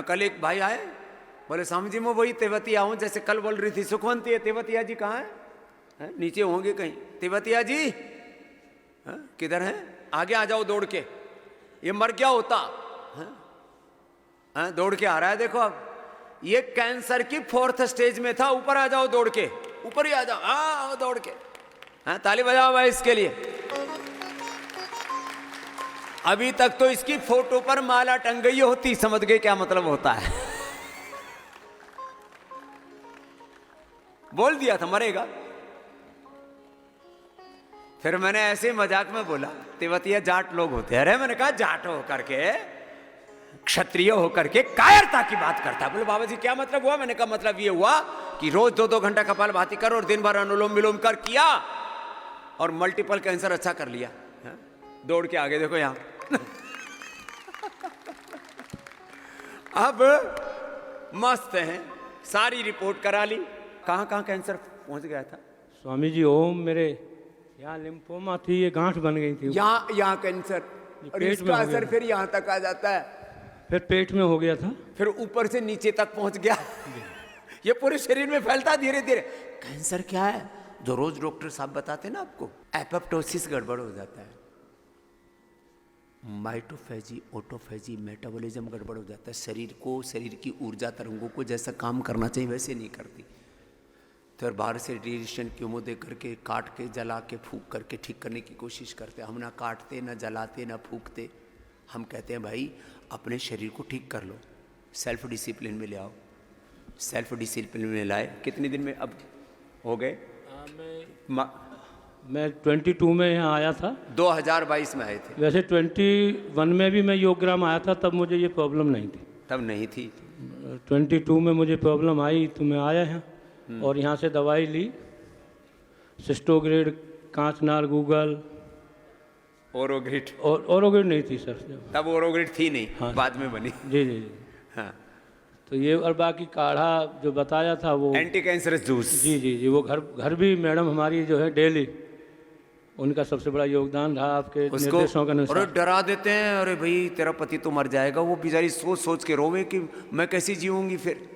यहाँ कल एक भाई आए, बोले स्वामी जी मैं वही तेवतिया हूँ, जैसे कल बोल रही थी सुखवंती है, तेवतिया जी कहाँ है? नीचे होंगे कहीं। तेवतिया जी किधर है? आगे आ जाओ दौड़ के, ये मर गया होता। दौड़ के आ रहा है, देखो अब ये कैंसर की 4th स्टेज में था। ऊपर आ जाओ दौड़ के, ऊपर ही आ जाओ, आओ दौड़ के। ताली बजाओ भाई इसके लिए। अभी तक तो इसकी फोटो पर माला टंग गई होती, समझ गए क्या मतलब होता है। बोल दिया था मरेगा। फिर मैंने ऐसे मजाक में बोला तेवतिया जाट लोग होते हैं। अरे मैंने कहा जाट हो करके, क्षत्रिय होकर के कायरता की बात करता है। बोले बाबा जी क्या मतलब हुआ? मैंने कहा मतलब ये हुआ कि रोज 2-2 घंटा कपालभाति करो और दिन भर अनुलोम विलोम कर किया और मल्टीपल कैंसर अच्छा कर लिया। दौड़ के आगे देखो यहां। अब मस्त हैं, सारी रिपोर्ट करा ली। कहां कहां कैंसर पहुंच गया था? स्वामी जी ओम मेरे यहाँ लिम्फोमा थी, ये गांठ बन गई थी। यहाँ कैंसर, और इसका असर फिर यहाँ तक आ जाता है। फिर पेट में हो गया था, फिर ऊपर से नीचे तक पहुंच गया। ये पूरे शरीर में फैलता धीरे धीरे। कैंसर क्या है जो रोज डॉक्टर साहब बताते हैं ना आपको? एपोप्टोसिस गड़बड़ हो जाता है, माइटोफेजी, ऑटोफेजी, मेटाबॉलिज्म गड़बड़ हो जाता है। शरीर को, शरीर की ऊर्जा तरंगों को जैसा काम करना चाहिए वैसे नहीं करती। तो बाहर से रेडिएशन क्योमो दे करके, काट के, जला के, फूंक करके ठीक करने की कोशिश करते हैं। हम ना काटते, ना जलाते, ना फूंकते। हम कहते हैं भाई अपने शरीर को ठीक कर लो, सेल्फ डिसिप्लिन में ले आओ। सेल्फ डिसिप्लिन में लाए। कितने दिन में अब हो गए? मैं 22 में यहाँ आया था। 2022 में आए थे। वैसे 21 में भी मैं योगग्राम आया था, तब मुझे ये प्रॉब्लम नहीं थी। तब नहीं थी। 22 में मुझे प्रॉब्लम आई तो मैं आया यहाँ और यहाँ से दवाई ली, सिस्टोग्रेड, कांचनार, गूगल। ओरोग्रिड? और ओरोग्रिड नहीं थी सर, तब ओरोग्रिड थी नहीं। हाँ, बाद में बनी। जी जी जी। हाँ, तो ये और बाकी काढ़ा जो बताया था वो एंटी कैंसरस जूस। जी जी जी, वो घर भी मैडम हमारी जो है डेली, उनका सबसे बड़ा योगदान रहा आपके निर्देशों का अनुसार। अरे डरा देते हैं, अरे भाई तेरा पति तो मर जाएगा। वो बेचारी सोच सोच के रोवे कि मैं कैसी जीऊंगी फिर।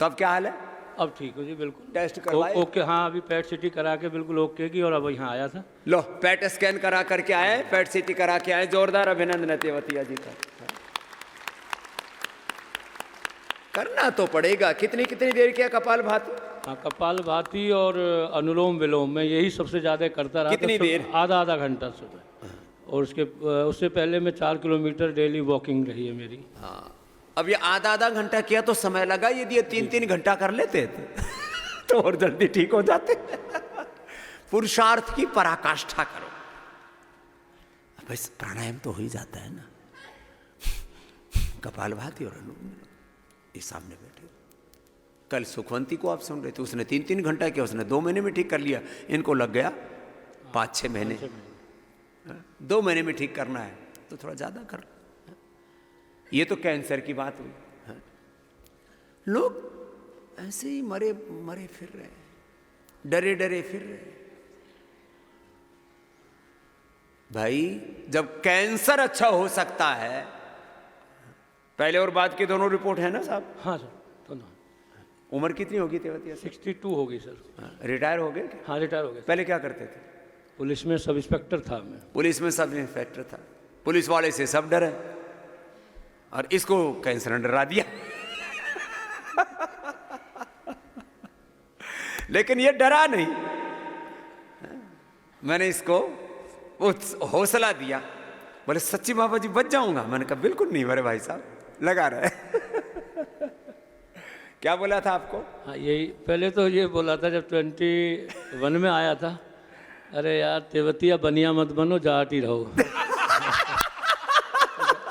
तब क्या हाल है? अब ठीक हो जी, बिल्कुल टेस्ट करवाए? ओके। हाँ, अभी पेट सिटी करा के बिल्कुल ओके की, और अब यहाँ आया था। लो पेट स्कैन करा करके आए, पेट सिटी करा के आए। जोरदार अभिनंदन है तेवतिया जी का। करना तो पड़ेगा। कितनी कितनी देर किया कपालभाति? हाँ, कपालभाति और अनुलोम विलोम में यही सबसे ज़्यादा करता रहा। कितनी देर? आधा घंटा सुबह। और उससे पहले मैं 4 किलोमीटर डेली वॉकिंग रही है मेरी। हाँ, अब ये आधा घंटा किया तो समय लगा। यदि ये 3-3 घंटा कर लेते तो और जल्दी ठीक हो जाते। पुरुषार्थ की पराकाष्ठा करो। अब इस प्राणायाम तो हो ही जाता है ना। कपालभाति और अनुलोम ये सामने बैठे। कल सुखवंती को आप सुन रहे थे, उसने 3-3 घंटा किया, उसने 2 महीने में ठीक कर लिया। इनको लग गया 5-6 महीने। 2 महीने में ठीक करना है तो थोड़ा ज्यादा कर। ये तो कैंसर की बात हुई। लोग ऐसे ही मरे मरे फिर रहे, डरे डरे फिर रहे। भाई जब कैंसर अच्छा हो सकता है, पहले और बाद की दोनों रिपोर्ट है ना साहब? हाँ सर, दोनों। उम्र कितनी होगी तेवतिया? 62 हो गई सर। रिटायर हो गए? हाँ, रिटायर हो गए। पहले क्या करते थे? पुलिस में सब इंस्पेक्टर था मैं। पुलिस में सब इंस्पेक्टर था। पुलिस वाले से सब डरे और इसको कैंसर ने डरा दिया। लेकिन ये डरा नहीं, मैंने इसको हौसला दिया। बोले सच्ची बाबा जी बच जाऊंगा? मैंने कहा बिल्कुल नहीं मेरे भाई साहब, लगा रहे। क्या बोला था आपको? हाँ, यही पहले तो ये बोला था जब 21 में आया था, अरे यार तेवतिया बनिया मत बनो, जाट ही रहो।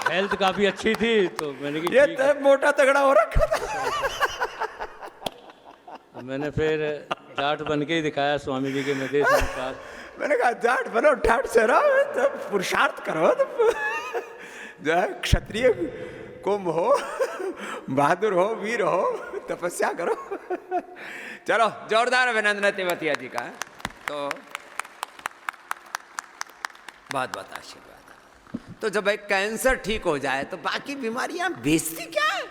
हेल्थ काफ़ी अच्छी थी तो मैंने कि ये मोटा तगड़ा हो रखा था। मैंने फिर जाट बन के ही दिखाया स्वामी जी के निर्देश अनुसार। मैंने कहा जाट बनो, ठाट से रहो, तो पुरुषार्थ करो, तो जो है क्षत्रिय कुंभ हो, बहादुर हो, वीर हो, तपस्या करो। चलो जोरदार अभिनंदन तेवतिया जी का। तो बहुत बहुत आशीर्वाद। तो जब भाई कैंसर ठीक हो जाए तो बाकी बीमारियां बेचती क्या है?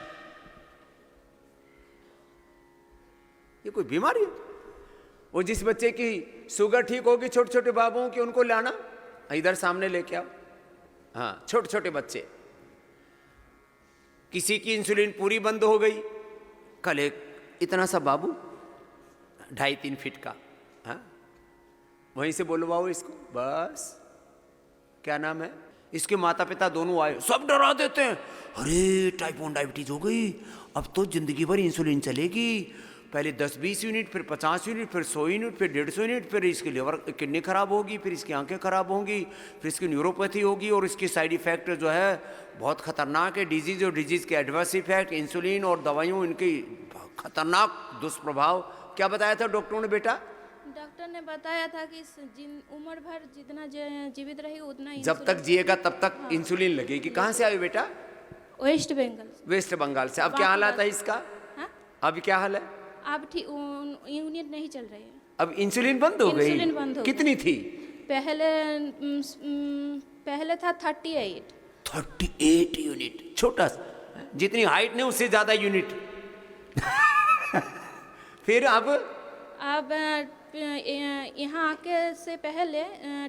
ये कोई बीमारी है? वो जिस बच्चे की शुगर ठीक होगी, छोटे छोटे बाबुओं की, उनको लाना इधर सामने लेके आओ। हाँ, छोटे छोटे बच्चे, किसी की इंसुलिन पूरी बंद हो गई। कल एक इतना सा बाबू 2.5-3 फीट का, हाँ, वहीं से बोलवाओ इसको बस। क्या नाम है? इसके माता पिता दोनों आए, सब डरा देते हैं, अरे टाइप 1 डायबिटीज हो गई, अब तो जिंदगी भर इंसुलिन चलेगी। पहले 10-20 यूनिट, फिर 50 यूनिट, फिर 100 यूनिट, फिर 150 यूनिट, फिर इसकी लिवर किडनी खराब होगी, फिर इसकी आंखें खराब होंगी, फिर इसकी न्यूरोपैथी होगी, और इसकी साइड इफेक्ट जो है बहुत खतरनाक है। डिजीज और डिजीज के एडवर्स इफेक्ट, इंसुलिन और दवाइयों, इनकी खतरनाक दुष्प्रभाव। क्या बताया था डॉक्टरों ने बेटा? डॉक्टर ने बताया था कि उम्र भर जितना जीवित रहेगी उतना जब तक जिएगा तब तक इंसुलिन लगेगी। कहाँ से आए बेटा? वेस्ट बंगाल। वेस्ट बंगाल से। अब क्या हालात है इसका? हाँ? अब क्या हाल है? अब ठीक, यूनिट नहीं चल रही है। अब इंसुलिन बंद हो गई? इंसुलिन बंद हो गई। कितनी थी? पहले था 38 यूनिट। छोटा सा, जितनी हाइट नहीं उससे ज्यादा यूनिट। फिर अब यहाँ आके से पहले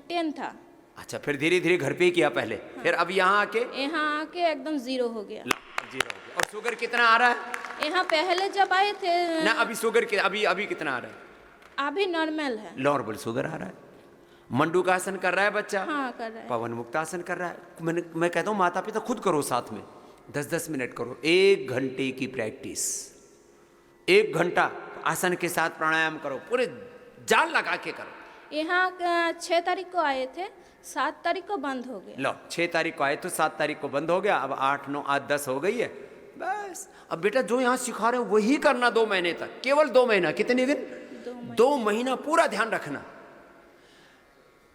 10 था। अच्छा, फिर धीरे धीरे घर पे ही किया पहले। हाँ। फिर अब यहाँ आके एकदम 0 हो गया। 0 हो गया। और शुगर कितना आ रहा है? यहाँ पहले जब आए थे ना, अभी शुगर अभी कितना आ रहा है? अभी नॉर्मल है। नॉर्मल शुगर आ रहा है। मंडू का आसन कर रहा है बच्चा? हाँ, कर रहा है। पवन मुक्तासन कर रहा है। मैं कहता हूँ माता पिता खुद करो, साथ में 10-10 मिनट करो। 1 घंटे की प्रैक्टिस, 1 घंटा आसन के साथ प्राणायाम करो, पूरे जान लगा के करो। यहाँ 6 तारीख को आए थे, 7 तारीख को बंद हो गया। लो, 6 तारीख को आए तो 7 तारीख को बंद हो गया। अब 8, 9, 8, 10 हो गई है बस। अब बेटा जो यहाँ सिखा रहे हो वही करना 2 महीने तक, केवल 2 महीना। कितने दिन? 2 महीना पूरा ध्यान रखना।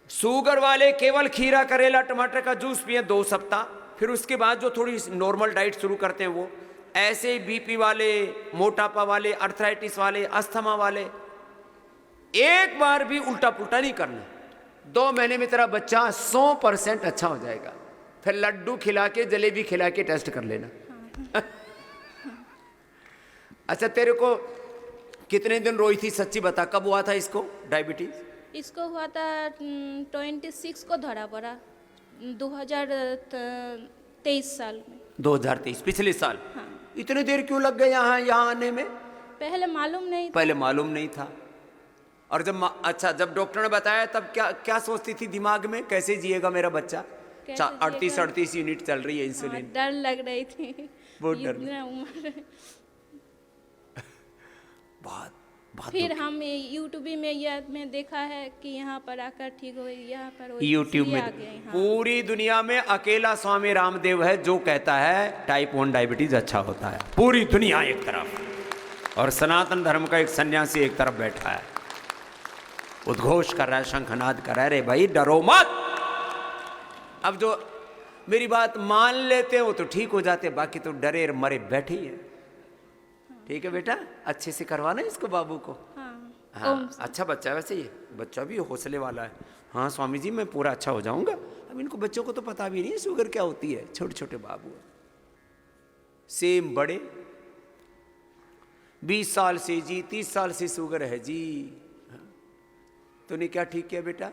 शुगर वाले केवल खीरा, करेला, टमाटर का जूस पिए 2 सप्ताह। फिर उसके बाद जो थोड़ी नॉर्मल डाइट शुरू करते हैं वो। ऐसे बीपी वाले, मोटापा वाले, अर्थराइटिस वाले, अस्थमा वाले, एक बार भी उल्टा पुल्टा नहीं करना। 2 महीने में तेरा बच्चा 100% अच्छा हो जाएगा। फिर लड्डू खिला के, जलेबी खिला के टेस्ट कर लेना। अच्छा, तेरे को कितने दिन रोई थी सच्ची बता? कब हुआ था इसको डायबिटीज? इसको हुआ था 26 को धरा पड़ा, 2023 साल में। 2023, पिछले साल। हाँ। इतने देर क्यों लग गए यहाँ आने में? पहले मालूम नहीं था। पहले मालूम नहीं था। और जब डॉक्टर ने बताया तब क्या सोचती थी दिमाग में? कैसे जिएगा मेरा बच्चा? 38 यूनिट चल रही है इंसुलिन। डर लग रही थी। बहुत डर। बहुत फिर हम यूट्यूब में देखा है कि यहाँ पर आकर ठीक हो गई। यहाँ पर यूट्यूब में पूरी दुनिया में अकेला स्वामी रामदेव है जो कहता है टाइप 1 डायबिटीज अच्छा होता है। पूरी दुनिया एक तरफ, और सनातन धर्म का एक सन्यासी एक तरफ बैठा है, उद्घोष कर रहा है, शंखनाद कर रहा है, रे भाई डरो मत। अब जो मेरी बात मान लेते हैं वो तो ठीक हो जाते, बाकी तो डरे मरे बैठे ही है। ठीक है बेटा, अच्छे से करवाना इसको, बाबू को। हाँ, अच्छा बच्चा है वैसे, ये बच्चा भी हौसले वाला है। हाँ स्वामी जी, मैं पूरा अच्छा हो जाऊंगा। अब इनको बच्चों को तो पता भी नहीं है शुगर क्या होती है, छोटे छोटे बाबू है। सेम बड़े 20 साल से जी, 30 साल से शुगर है जी। तूने क्या ठीक किया बेटा?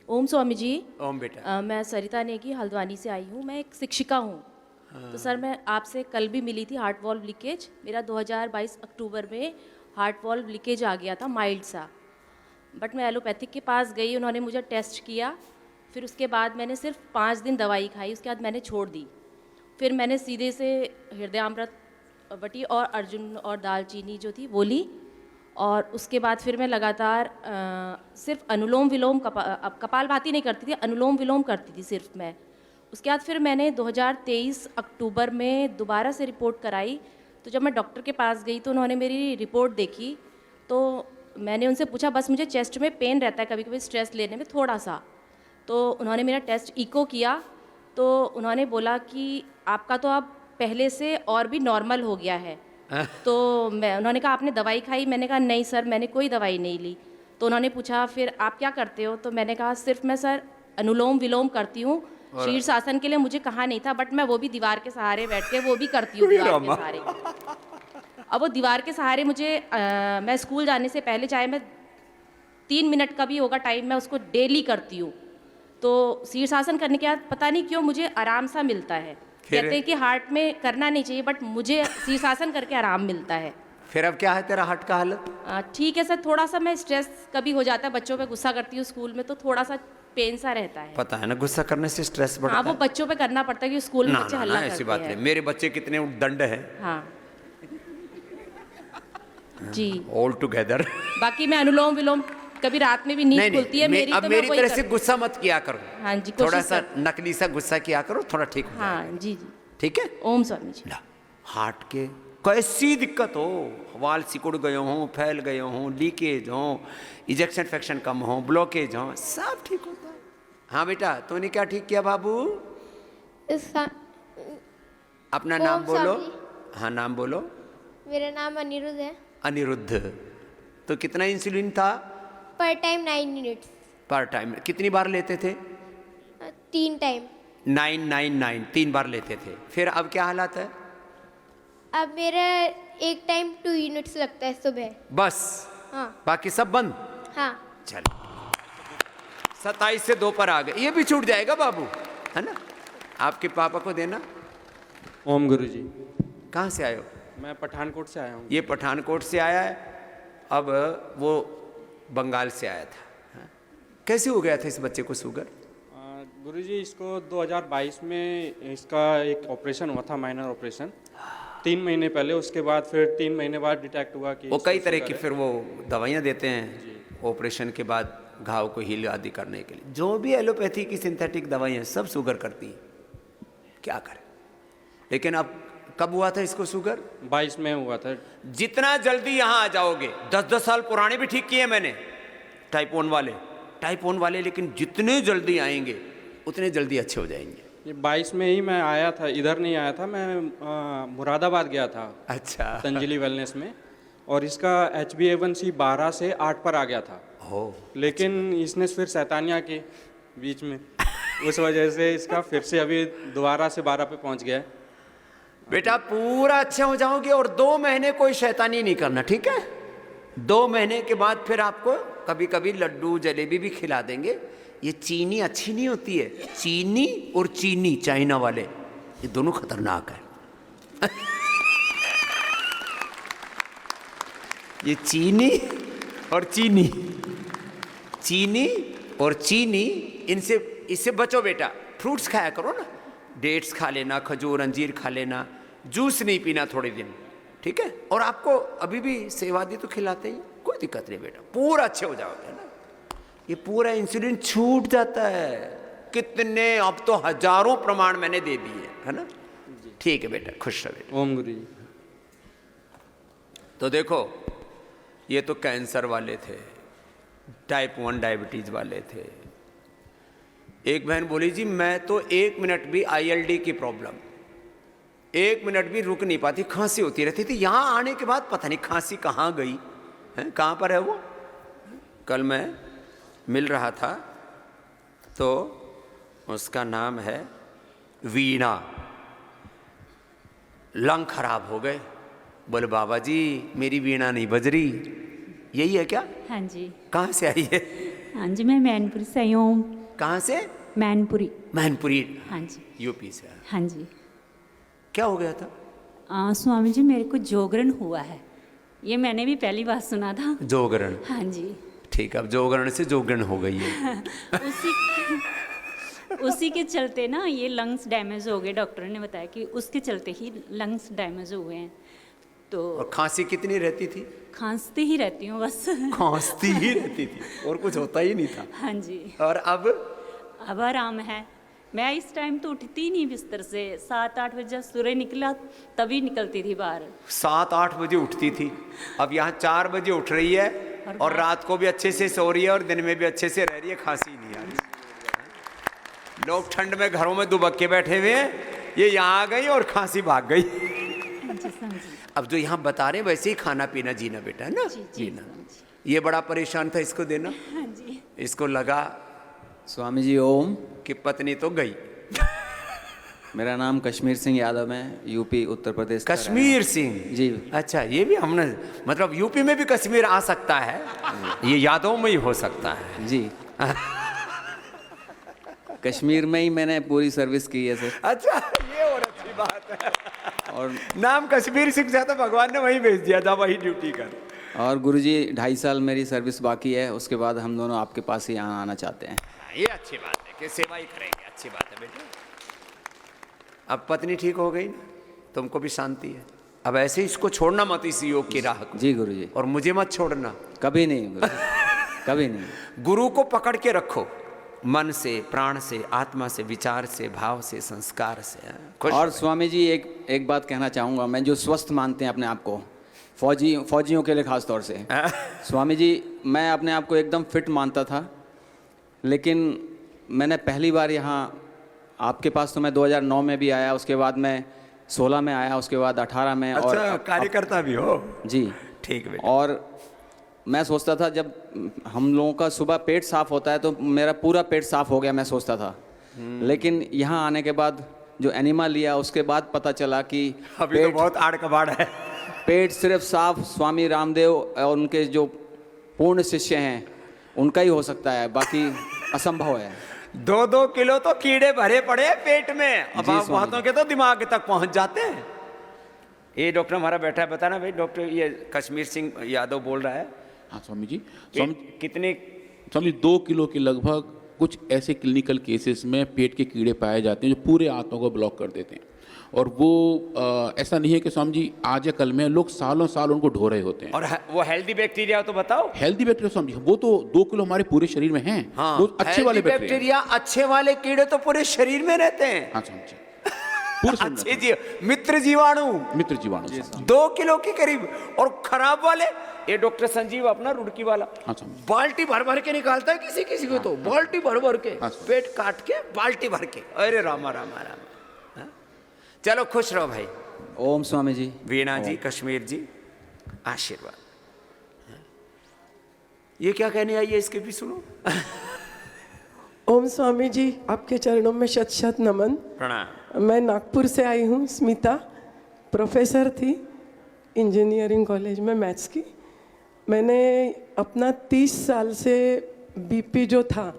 ओम स्वामी जी। ओम बेटा। मैं सरिता नेगी हल्द्वानी से आई हूँ। मैं एक शिक्षिका हूँ। तो सर, मैं आपसे कल भी मिली थी। हार्ट वॉल्व लीकेज मेरा 2022 अक्टूबर में हार्ट वॉल्व लीकेज आ गया था, माइल्ड सा। बट मैं एलोपैथिक के पास गई, उन्होंने मुझे टेस्ट किया। फिर उसके बाद मैंने सिर्फ 5 दिन दवाई खाई, उसके बाद मैंने छोड़ दी। फिर मैंने सीधे से हृदयामृत बटी और अर्जुन और दालचीनी जो थी वो ली। और उसके बाद फिर मैं लगातार सिर्फ अनुलोम विलोम, कपालभाति नहीं करती थी, अनुलोम विलोम करती थी सिर्फ मैं। उसके बाद फिर मैंने 2023 अक्टूबर में दोबारा से रिपोर्ट कराई। तो जब मैं डॉक्टर के पास गई तो उन्होंने मेरी रिपोर्ट देखी। तो मैंने उनसे पूछा, बस मुझे चेस्ट में पेन रहता है कभी कभी स्ट्रेस लेने में थोड़ा सा। तो उन्होंने मेरा टेस्ट इको किया, तो उन्होंने बोला कि आपका तो अब पहले से और भी नॉर्मल हो गया है। तो उन्होंने कहा आपने दवाई खाई? मैंने कहा नहीं सर, मैंने कोई दवाई नहीं ली। तो उन्होंने पूछा फिर आप क्या करते हो? तो मैंने कहा सिर्फ मैं सर अनुलोम विलोम करती हूँ। शीर्षासन के लिए मुझे कहा नहीं था, बट मैं वो भी दीवार के सहारे बैठ के वो भी करती हूँ दीवार के सहारे। अब वो दीवार के सहारे मुझे मैं स्कूल जाने से पहले, चाहे मैं 3 मिनट का भी होगा टाइम, मैं उसको डेली करती हूँ। तो शीर्षासन करने के बाद पता नहीं क्यों मुझे आराम सा मिलता है। कहते हैं कि हार्ट में करना नहीं चाहिए, बट मुझे शीर्षासन करके आराम मिलता है। फिर अब क्या है तेरा हार्ट का हालत? ठीक है सर, थोड़ा सा मैं स्ट्रेस कभी हो जाता है, बच्चों पे गुस्सा करती हूँ स्कूल में, तो थोड़ा सा पेन सा रहता है। पता है ना, गुस्सा करने से स्ट्रेस बढ़ता हाँ, है। वो बच्चों पे करना पड़ता है कि स्कूल में ना बच्चे ना हल्ला ना, करते ऐसी बात हैं। नहीं। मेरे बच्चे कितने उद्दंड है। हाँ जी। All together. बाकी मैं अनुलोम विलोम, कभी रात में भी नींद खुलती है मेरी, अब तो मेरी मैं वही तरह से करती गुस्सा मत किया करो। हूँ। हाँ जी, थोड़ा कोशिश सा कर। नकली सा गुस्सा किया करो, थोड़ा ठीक हो हाँ जाएगा। जी जी, ठीक है। ओम स्वामी जी। ला, हार्ट के कैसी दिक्कत हो, वाल सिकुड़ गए हों, फैल गए हों, लीकेज हो, इजेक्शन फ्रैक्शन कम हो, ब्लॉकेज हो, सब ठीक होता है। हाँ बेटा, तूने क्या ठीक किया बाबू? अपना नाम बोलो। हाँ नाम बोलो। मेरा नाम अनिरुद्ध है। अनिरुद्ध। तो कितना इंसुलिन था? पर टाइम 9 मिनट्स। पर टाइम कितनी बार लेते थे? 3 टाइम। 999 3 बार लेते थे। फिर अब क्या हालत है? अब मेरा एक टाइम 2 यूनिट्स लगता है सुबह। बस? हाँ बाकी सब बंद? हाँ। चलो 27 से 2 पर आ गए, ये भी छूट जाएगा बाबू, है ना? आपके पापा को देना। ओम गुरुजी। कहाँ से आए हो? मैं पठानकोट से आया हूँ। ये पठानकोट से आया है, अब वो बंगाल से आया था। हाँ? कैसे हो गया था इस बच्चे को शुगर? गुरुजी, इसको 2022 में इसका एक ऑपरेशन हुआ था, माइनर ऑपरेशन, 3 महीने पहले। उसके बाद फिर 3 महीने बाद डिटेक्ट हुआ कि वो इसको कई तरह शुगर की है। फिर वो दवाइयाँ देते हैं ऑपरेशन के बाद घाव को हील आदि करने के लिए। जो भी एलोपैथी की सिंथेटिक दवाइयाँ सब शुगर करती हैं, क्या करें। लेकिन अब कब हुआ था इसको शुगर? 22 में हुआ था। जितना जल्दी यहाँ आ जाओगे, 10-10 साल पुराने भी ठीक किए मैंने, टाइप 1 वाले, लेकिन जितने जल्दी आएंगे उतने जल्दी अच्छे हो जाएंगे। ये 22 में ही मैं आया था, इधर नहीं आया था मैं, मुरादाबाद गया था। अच्छा। तंजलि वेलनेस में, और इसका HbA1c 12 से 8 पर आ गया था। हो। लेकिन इसने फिर शैतानियाँ की बीच में, उस वजह से इसका फिर से अभी दोबारा से 12 पे पहुँच गया है। बेटा पूरा अच्छे हो जाओगे, और 2 महीने कोई शैतानी नहीं करना, ठीक है? 2 महीने के बाद फिर आपको कभी कभी लड्डू जलेबी भी खिला देंगे। ये चीनी अच्छी नहीं होती है, चीनी और चीनी चाइना वाले, ये दोनों खतरनाक है। ये चीनी और चीनी, चीनी और चीनी, इससे बचो बेटा। फ्रूट्स खाया करो ना, डेट्स खा लेना, खजूर अंजीर खा लेना, जूस नहीं पीना थोड़े दिन, ठीक है? और आपको अभी भी सेवादी तो खिलाते ही, कोई दिक्कत नहीं बेटा, पूरा अच्छे हो जाओगे ना। ये पूरा इंसुलिन छूट जाता है। कितने, अब तो हजारों प्रमाण मैंने दे दिए, है ना? ठीक है बेटा, खुश रहे। ओम गुरुजी। तो देखो, ये तो कैंसर वाले थे, टाइप 1 डायबिटीज वाले थे। एक बहन बोली जी मैं तो 1 मिनट भी ILD की प्रॉब्लम, 1 मिनट भी रुक नहीं पाती, खांसी होती रहती थी। यहाँ आने के बाद पता नहीं खांसी कहाँ गई है, कहाँ पर है वो। कल मैं मिल रहा था तो उसका नाम है वीणा। लंग खराब हो गए, बोले बाबा जी मेरी वीणा नहीं बज रही। यही है क्या? हाँ जी। कहाँ से आई है? हाँ जी, मैं मैनपुरी से आई हूँ। कहाँ से? मैनपुरी। मैनपुरी। हाँ जी। यूपी से। हाँ जी। क्या हो गया था? स्वामी जी मेरे को जोगरण हुआ है, ये मैंने भी पहली बार सुना था। जोगरण? हाँ जी। ठीक, अब जोगरण से जोगरण हो गई है। उसी के चलते ना ये लंग्स डैमेज हो गए, डॉक्टर ने बताया कि उसके चलते ही लंग्स डैमेज हुए हैं। तो और खांसी कितनी रहती थी? खांसती ही रहती हूँ बस। खांसती ही रहती थी और कुछ होता ही नहीं था। हाँ जी। और अब आराम है। मैं इस टाइम तो उठती ही नहीं बिस्तर से, 7-8 बजे सूर्य निकला तभी निकलती थी बाहर। 7-8 बजे उठती थी, अब यहाँ 4 बजे उठ रही है, और रात को भी अच्छे से सो रही है और दिन में भी अच्छे से रह रही है, खांसी नहीं आ रही। लोग ठंड में घरों में दुबक्के बैठे हुए हैं, ये यहाँ आ गई और खांसी भाग गई। अब जो यहाँ बता रहे हैं वैसे ही खाना पीना जीना बेटा, है ना? जीना। ये बड़ा परेशान था, इसको देना। हाँ जी। इसको लगा स्वामी जी ओम। कि पत्नी तो गई। मेरा नाम कश्मीर सिंह यादव है, यूपी उत्तर प्रदेश का कश्मीर सिंह जी। अच्छा, ये भी हमने मतलब यूपी में भी कश्मीर आ सकता है, ये यादों में ही हो सकता है जी। कश्मीर में ही मैंने पूरी सर्विस की है सर। अच्छा, ये और अच्छी बात है। और नाम कश्मीर सिंह से तो भगवान ने वहीं भेज दिया था, वही ड्यूटी कर। और गुरुजी 2.5 साल मेरी सर्विस बाकी है, उसके बाद हम दोनों आपके पास ही यहाँ आना चाहते हैं। ये अच्छी बात है कि सेवा ही करेंगे, अच्छी बात है बेटे। अब पत्नी ठीक हो गई ना, तुमको भी शांति है। अब ऐसे इसको छोड़ना मत, इस योग की राह को। जी गुरुजी। और मुझे मत छोड़ना। कभी नहीं गुरुजी, कभी नहीं। गुरु को पकड़ के रखो, मन से, प्राण से, आत्मा से, विचार से, भाव से, संस्कार से। और स्वामी जी एक बात कहना चाहूँगा, मैं जो स्वस्थ मानते हैं अपने आप को, फौजियों के लिए खास तौर से स्वामी जी, मैं अपने आप को एकदम फिट मानता था, लेकिन मैंने पहली बार यहाँ आपके पास तो मैं 2009 में भी आया, उसके बाद मैं 16 में आया, उसके बाद 18 में। अच्छा, और कार्यकर्ता भी हो जी। ठीक है। और मैं सोचता था जब हम लोगों का सुबह पेट साफ होता है तो मेरा पूरा पेट साफ हो गया, मैं सोचता था। लेकिन यहाँ आने के बाद जो एनिमा लिया, उसके बाद पता चला कि अभी तो बहुत आड़ कबाड़ है। पेट सिर्फ साफ स्वामी रामदेव और उनके जो पूर्ण शिष्य हैं उनका ही हो सकता है, बाकी असंभव है। 2-2 किलो तो कीड़े भरे पड़े हैं पेट में, अब आप बहुतों के तो दिमाग तक पहुंच जाते हैं। ये डॉक्टर हमारा बैठा है, बताना भाई। डॉक्टर ये कश्मीर सिंह यादव बोल रहा है। हाँ स्वामी जी। कितने? स्वामी 2 किलो के लगभग कुछ ऐसे क्लिनिकल केसेस में पेट के कीड़े पाए जाते हैं जो पूरे आंतों को ब्लॉक कर देते हैं। और वो ऐसा नहीं है कि स्वामी जी आज या कल में, लोग सालों साल उनको ढो रहे होते हैं। और वो हेल्दी बैक्टीरिया तो बताओ। हेल्दी बैक्टीरिया स्वामी जी, वो तो 2 किलो हमारे पूरे शरीर में हैं। हाँ, वो अच्छे वाले बैक्टीरिया, अच्छे वाले कीड़े तो पूरे शरीर में रहते हैं। हाँ स्वामी जी, अच्छे जी, मित्र जीवाणु 2 किलो के करीब। और खराब वाले, ये डॉक्टर संजीव अपना रुड़की वाला बाल्टी भर भर के निकालता है किसी किसी को, तो बाल्टी भर भर के, पेट काट के बाल्टी भर के। अरे रामा रामा रामा। चलो खुश रहो भाई। ओम स्वामी जी। वीणा जी, कश्मीर जी, आशीर्वाद। ये क्या कहने आई है, इसके भी सुनो। ओम स्वामी जी, आपके चरणों में शत शत नमन। प्रणाम। मैं नागपुर से आई हूँ, स्मिता, प्रोफेसर थी इंजीनियरिंग कॉलेज में मैथ्स की। मैंने अपना 30 साल से बीपी जो था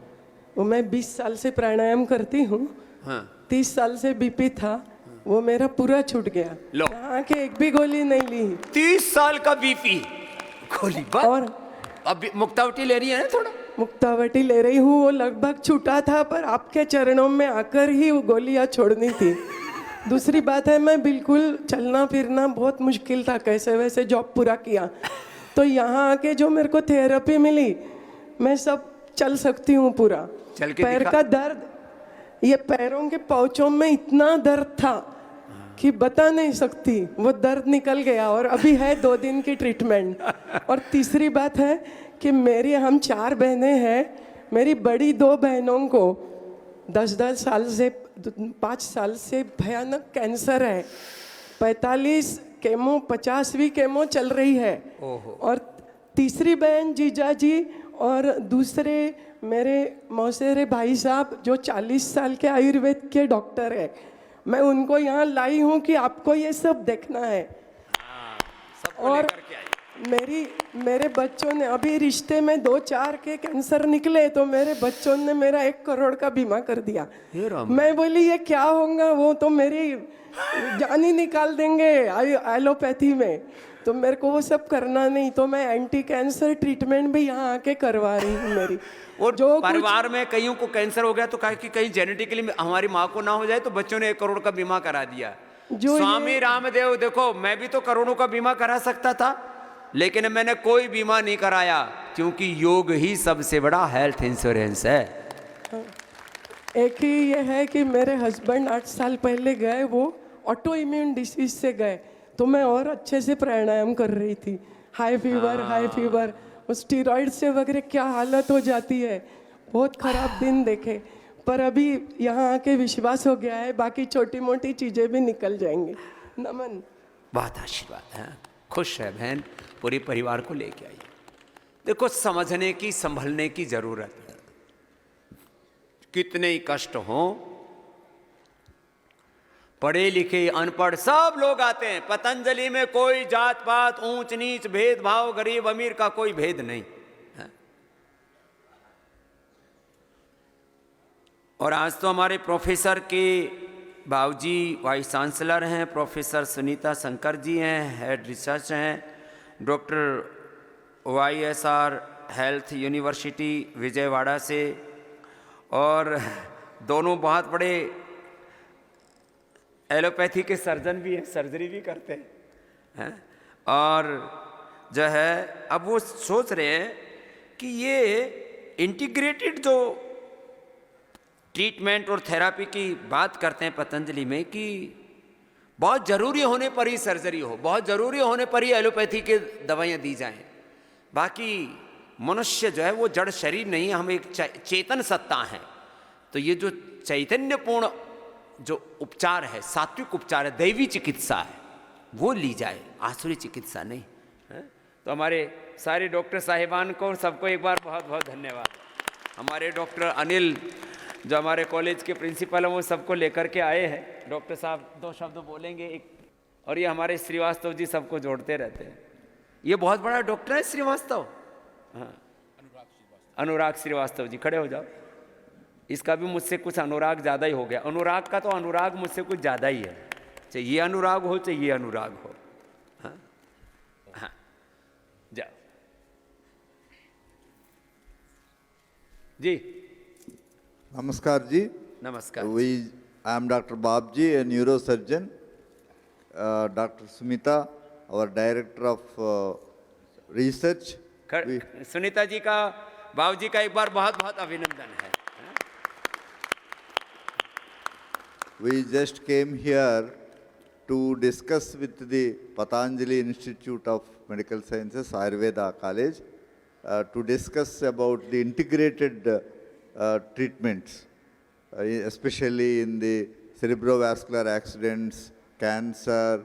वो मैं 20 साल से प्राणायाम करती हूँ। हाँ। 30 साल से बीपी था, वो मेरा पूरा छूट गया। यहाँ के एक भी गोली नहीं ली। 30 साल का बीपी गोली। और अब मुक्तावटी ले रही है ना? थोड़ा मुक्तावटी ले रही हूँ, वो लगभग छूटा था, पर आपके चरणों में आकर ही वो गोलियाँ छोड़नी थी। दूसरी बात है, मैं बिल्कुल चलना फिरना बहुत मुश्किल था, कैसे वैसे जॉब पूरा किया। तो यहाँ आके जो मेरे को थेरेपी मिली, मैं सब चल सकती हूँ पूरा। चल के पैर का दर्द, ये पैरों के पाउचों में इतना दर्द था कि बता नहीं सकती, वो दर्द निकल गया। और अभी है 2 दिन की ट्रीटमेंट। और तीसरी बात है कि हम 4 बहनें हैं। मेरी बड़ी 2 बहनों को 10-10 साल से 5 साल से भयानक कैंसर है। 45 केमो, 50वीं केमो चल रही है। और तीसरी बहन जीजा जी और दूसरे मेरे मौसेरे भाई साहब जो 40 साल के आयुर्वेद के डॉक्टर है, मैं उनको यहाँ लाई हूँ कि आपको ये सब देखना है। और मेरे बच्चों ने अभी रिश्ते में 2-4 के कैंसर निकले, तो मेरे बच्चों ने मेरा 1 करोड़ का बीमा कर दिया। मैं बोली ये क्या होगा, वो तो मेरी जान ही निकाल देंगे एलोपैथी में। तो मेरे को वो सब करना नहीं, तो मैं एंटी कैंसर ट्रीटमेंट भी यहाँ आके करवा रही हूँ मेरी। और जो परिवार में कईयों को कैंसर हो गया तो कहा कि कहीं जेनेटिकली हमारी माँ को ना हो जाए, तो बच्चों ने 1 करोड़ का बीमा करा दिया। स्वामी रामदेव, देखो मैं भी तो करोड़ों का बीमा करा सकता था, लेकिन मैंने कोई बीमा नहीं कराया, क्योंकि योग ही सबसे बड़ा हेल्थ इंश्योरेंस है। एक ही ये है कि मेरे हस्बैंड 8 साल पहले गए, वो ऑटो इम्यून डिसीज से गए, तो मैं और अच्छे से प्राणायाम कर रही थी। हाई फीवर, उस स्टीरॉइड से वगैरह क्या हालत हो जाती है, बहुत खराब दिन देखे। पर अभी यहाँ आके विश्वास हो गया है, बाकी छोटी मोटी चीज़ें भी निकल जाएंगी। नमन। बहुत आशीर्वाद है। खुश है बहन, पूरे परिवार को लेके आई। देखो, समझने की, संभलने की जरूरत है। कितने ही कष्ट हों, पढ़े लिखे अनपढ़ सब लोग आते हैं। पतंजलि में कोई जात पात ऊंच नीच भेदभाव गरीब अमीर का कोई भेद नहीं है। और आज तो हमारे प्रोफेसर के बाबूजी वाइस चांसलर हैं, प्रोफेसर सुनीता शंकर जी हैं, हेड रिसर्च हैं, doctor YSR health university Vijayawada से, और दोनों बहुत बड़े एलोपैथी के सर्जन भी हैं, सर्जरी भी करते हैं। और जो है अब वो सोच रहे हैं कि ये इंटीग्रेटेड जो ट्रीटमेंट और थेरापी की बात करते हैं पतंजलि में, कि बहुत ज़रूरी होने पर ही सर्जरी हो, बहुत ज़रूरी होने पर ही एलोपैथी के दवाइयाँ दी जाएं। बाकी मनुष्य जो है वो जड़ शरीर नहीं है, हम एक चेतन सत्ता हैं। तो ये जो चैतन्यपूर्ण जो उपचार है, सात्विक उपचार है, दैवी चिकित्सा है, वो ली जाए, आसुरी चिकित्सा नहीं है। तो हमारे सारे डॉक्टर साहिबान को सबको एक बार बहुत बहुत धन्यवाद। हमारे डॉक्टर अनिल जो हमारे कॉलेज के प्रिंसिपल हैं वो सबको लेकर के आए हैं। डॉक्टर साहब 2 शब्द बोलेंगे एक, और ये हमारे श्रीवास्तव जी सबको जोड़ते रहते हैं। ये बहुत बड़ा डॉक्टर है श्रीवास्तव, हाँ, अनुराग श्रीवास्तव जी, खड़े हो जाओ। इसका भी मुझसे कुछ अनुराग ज़्यादा ही हो गया। अनुराग का तो अनुराग मुझसे कुछ ज़्यादा ही है, चाहे ये अनुराग हो चाहे ये अनुराग हो। हाँ हाँ, जाओ जी। नमस्कार जी। नमस्कार। I am Dr. Babji, a neurosurgeon. Dr. Sumita, our director of research. Sunita ji का, बाबूजी का एक बार बहुत बहुत अभिनंदन है। We just came here to discuss with the Patanjali Institute of Medical Sciences, Ayurveda College, to discuss about the integrated treatments, especially in the cerebrovascular accidents, cancer,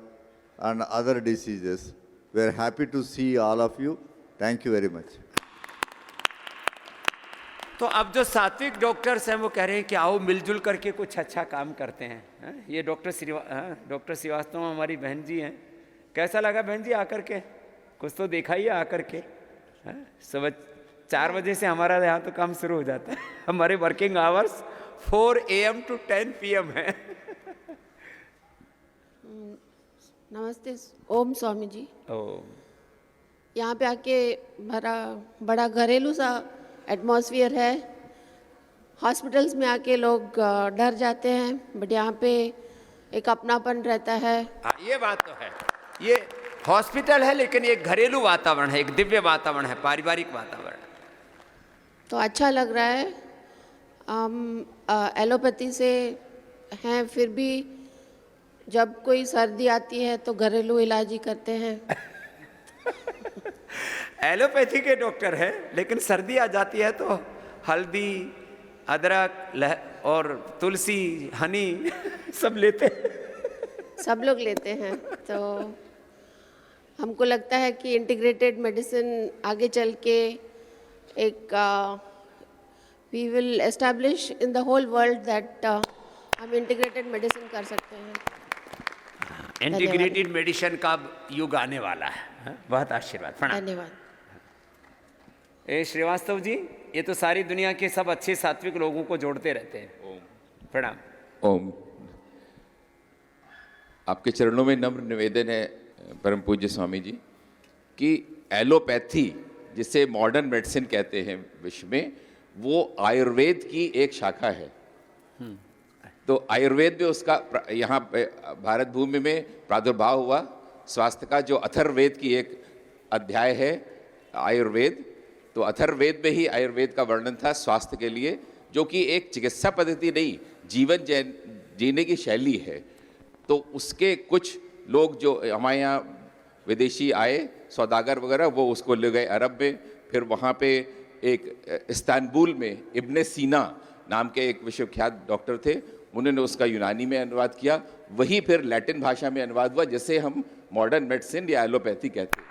and other diseases. We are happy to see all of you. Thank you very much. तो अब जो सात्विक doctors हैं वो कह रहे हैं कि आओ मिलजुल करके कुछ अच्छा काम करते हैं। ये डॉक्टर श्रीवास्तव हमारी बहन जी हैं। कैसा लगा बहन जी आकर के? कुछ तो देखा ही है आकर के। सुबह 4 बजे से हमारा यहाँ तो काम शुरू हो जाता है। हमारे working hours 4 AM to 10 PM है। नमस्ते, ओम स्वामी जी। ओम। यहाँ पे आके बड़ा घरेलू सा एटमॉस्फेयर है। हॉस्पिटल्स में आके लोग डर जाते हैं, बट यहाँ पे एक अपनापन रहता है। ये बात तो है, ये हॉस्पिटल है लेकिन ये घरेलू वातावरण है, एक दिव्य वातावरण है, पारिवारिक वातावरण। तो अच्छा लग रहा है। हम एलोपैथी से हैं, फिर भी जब कोई सर्दी आती है तो घरेलू इलाज ही करते हैं। एलोपैथी के डॉक्टर है लेकिन सर्दी आ जाती है तो हल्दी, अदरक और तुलसी, हनी सब लेते हैं। सब लोग लेते हैं। तो हमको लगता है कि इंटीग्रेटेड मेडिसिन आगे चल के एक we will establish in the whole world that हम इंटीग्रेटेड मेडिसिन कर सकते हैं। इंटीग्रेटेड मेडिसिन का युग आने वाला है। बहुत आशीर्वाद, प्रणाम। धन्यवाद। श्रीवास्तव जी, ये तो सारी दुनिया के सब अच्छे सात्विक लोगों को जोड़ते रहते हैं। ओम। प्रणाम। ओम। आपके चरणों में नम्र निवेदन है परम पूज्य स्वामी जी कि एलोपैथी जिसे मॉडर्न मेडिसिन कहते हैं विश्व में, वो आयुर्वेद की एक शाखा है। तो आयुर्वेद में उसका यहाँ भारत भूमि में प्रादुर्भाव हुआ। स्वास्थ्य का जो अथर्ववेद की एक अध्याय है आयुर्वेद, तो अथर्ववेद में ही आयुर्वेद का वर्णन था स्वास्थ्य के लिए, जो कि एक चिकित्सा पद्धति नहीं, जीवन जीने की शैली है। तो उसके कुछ लोग जो हमारे यहाँ विदेशी आए, सौदागर वगैरह, वो उसको ले गए अरब में। फिर वहाँ पे एक इस्तांबुल में इब्ने सीना नाम के एक विश्वविख्यात डॉक्टर थे, उन्होंने उसका यूनानी में अनुवाद किया, वही फिर लैटिन भाषा में अनुवाद हुआ, जिसे हम मॉडर्न मेडिसिन या एलोपैथी कहते हैं।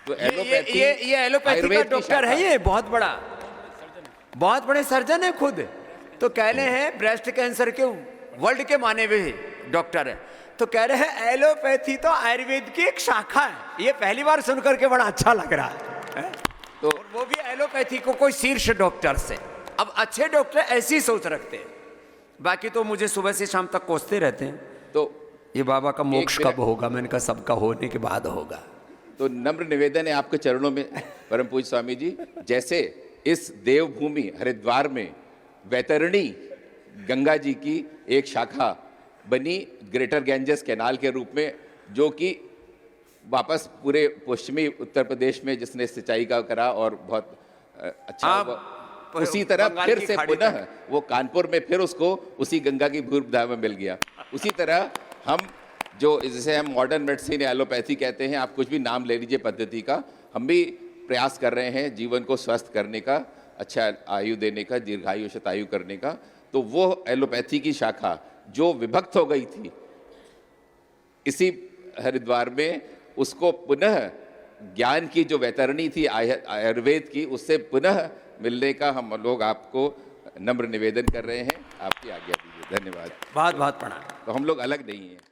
तो एलोपैथी ये एलोपैथी का डॉक्टर है, ये बहुत बड़े सर्जन है खुद। तो कह रहे हैं ब्रेस्ट कैंसर के वर्ल्ड के माने हुए डॉक्टर है, तो कह रहे हैं एलोपैथी तो आयुर्वेद की एक शाखा है। ये पहली बार सुनकर के बड़ा अच्छा लग रहा है। तो और वो भी एलोपैथी को कोई शीर्ष डॉक्टर से। अब अच्छे डॉक्टर ऐसी सोच रखते हैं, बाकी तो मुझे सुबह से शाम तक कोसते रहते हैं। तो ये बाबा का मोक्ष कब होगा? मैंने कहा सबका होने के बाद होगा। तो नम्र निवेदन है आपके चरणों में परम पूज्य स्वामी जी, जैसे इस देवभूमि हरिद्वार में वैतरणी गंगा जी की एक शाखा बनी ग्रेटर गैंजेस कैनाल के रूप में, जो कि वापस पूरे पश्चिमी उत्तर प्रदेश में जिसने सिंचाई का करा और बहुत अच्छा हुआ। उसी तरह फिर से पुनः वो कानपुर में फिर उसको उसी गंगा की भूर्भुदा में मिल गया। उसी तरह हम जो जिसे हम मॉडर्न मेडिसिन या एलोपैथी कहते हैं, आप कुछ भी नाम ले लीजिए पद्धति का, हम भी प्रयास कर रहे हैं जीवन को स्वस्थ करने का, अच्छा आयु देने का, दीर्घायु शतायु करने का। तो वो एलोपैथी की शाखा जो विभक्त हो गई थी इसी हरिद्वार में, उसको पुनः ज्ञान की जो वैतरणी थी आयुर्वेद की, उससे पुनः मिलने का हम लोग आपको नम्र निवेदन कर रहे हैं। आपकी आज्ञा दीजिए। धन्यवाद। बहुत बहुत प्रणाम। तो हम लोग अलग नहीं हैं।